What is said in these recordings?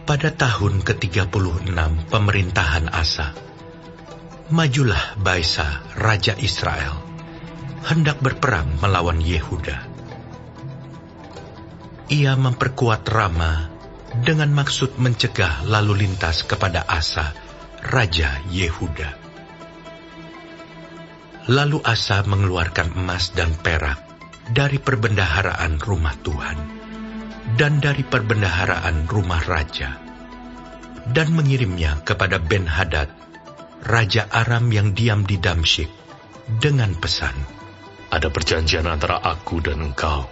Pada tahun ke-36 pemerintahan Asa, majulah Baesa, Raja Israel, hendak berperang melawan Yehuda. Ia memperkuat Rama dengan maksud mencegah lalu lintas kepada Asa, Raja Yehuda. Lalu Asa mengeluarkan emas dan perak dari perbendaharaan rumah Tuhan dan dari perbendaharaan rumah raja, dan mengirimnya kepada Ben-Hadad, Raja Aram yang diam di Damsyik, dengan pesan, "Ada perjanjian antara aku dan engkau,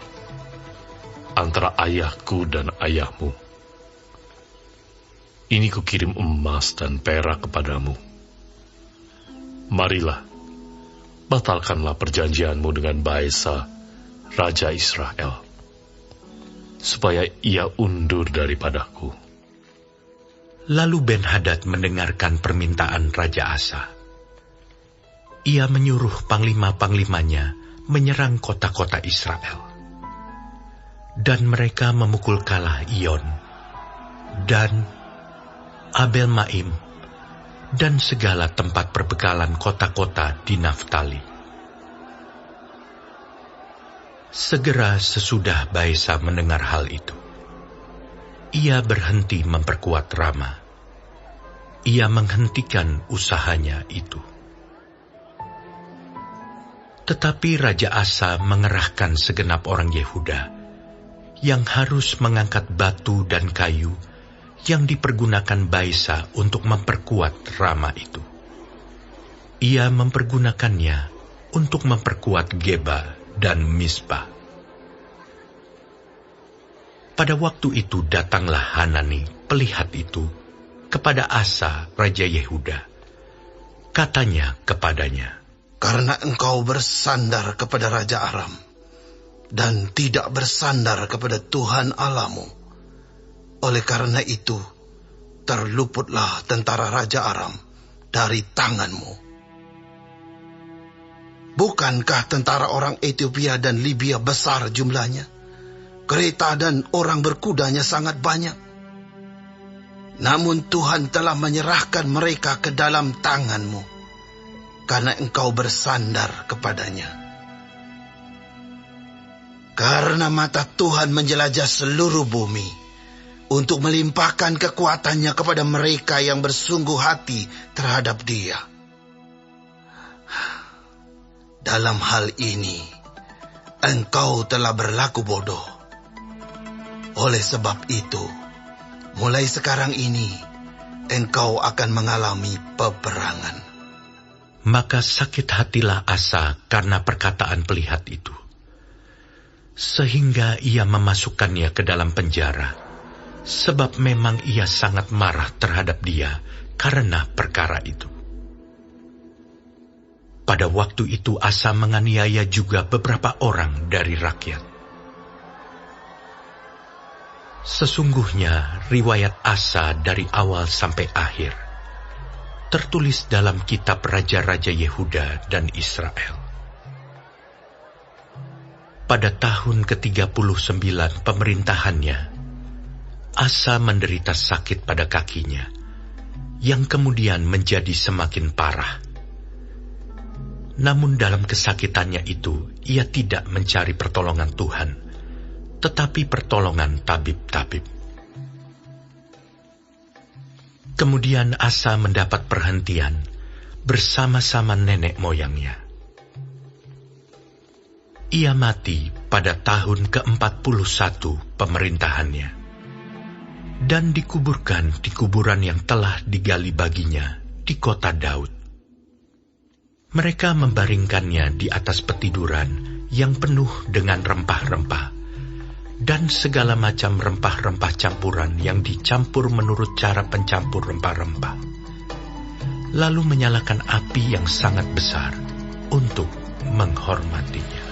antara ayahku dan ayahmu. Ini kukirim emas dan perak kepadamu. Marilah, batalkanlah perjanjianmu dengan Baesa, Raja Israel, supaya ia undur daripadaku." Lalu Ben-Hadad mendengarkan permintaan Raja Asa. Ia menyuruh panglima-panglimanya menyerang kota-kota Israel. Dan mereka memukul kalah Iyon, dan Abel Maim, dan segala tempat perbekalan kota-kota di Naftali. Segera sesudah Baesa mendengar hal itu, ia berhenti memperkuat Rama. Ia menghentikan usahanya itu. Tetapi Raja Asa mengerahkan segenap orang Yehuda yang harus mengangkat batu dan kayu yang dipergunakan Baesa untuk memperkuat Rama itu. Ia mempergunakannya untuk memperkuat Geba dan Mispa. Pada waktu itu datanglah Hanani, pelihat itu, kepada Asa, Raja Yehuda. Katanya kepadanya, "Karena engkau bersandar kepada Raja Aram, dan tidak bersandar kepada Tuhan Allahmu, oleh karena itu, terluputlah tentara Raja Aram dari tanganmu. Bukankah tentara orang Ethiopia dan Libya besar jumlahnya? Kereta dan orang berkudanya sangat banyak. Namun Tuhan telah menyerahkan mereka ke dalam tanganmu, karena engkau bersandar kepadanya. Karena mata Tuhan menjelajah seluruh bumi, untuk melimpahkan kekuatannya kepada mereka yang bersungguh hati terhadap Dia. Dalam hal ini, engkau telah berlaku bodoh. Oleh sebab itu, mulai sekarang ini, engkau akan mengalami peperangan." Maka sakit hatilah Asa karena perkataan pelihat itu, sehingga ia memasukkannya ke dalam penjara, sebab memang ia sangat marah terhadap dia karena perkara itu. Pada waktu itu Asa menganiaya juga beberapa orang dari rakyat. Sesungguhnya riwayat Asa dari awal sampai akhir tertulis dalam kitab Raja-Raja Yehuda dan Israel. Pada tahun ke-39 pemerintahannya, Asa menderita sakit pada kakinya, yang kemudian menjadi semakin parah. Namun dalam kesakitannya itu, ia tidak mencari pertolongan Tuhan, tetapi pertolongan tabib-tabib. Kemudian Asa mendapat perhentian bersama-sama nenek moyangnya. Ia mati pada tahun ke-41 pemerintahannya, dan dikuburkan di kuburan yang telah digali baginya di kota Daud. Mereka membaringkannya di atas petiduran yang penuh dengan rempah-rempah, dan segala macam rempah-rempah campuran yang dicampur menurut cara pencampur rempah-rempah. Lalu menyalakan api yang sangat besar untuk menghormatinya.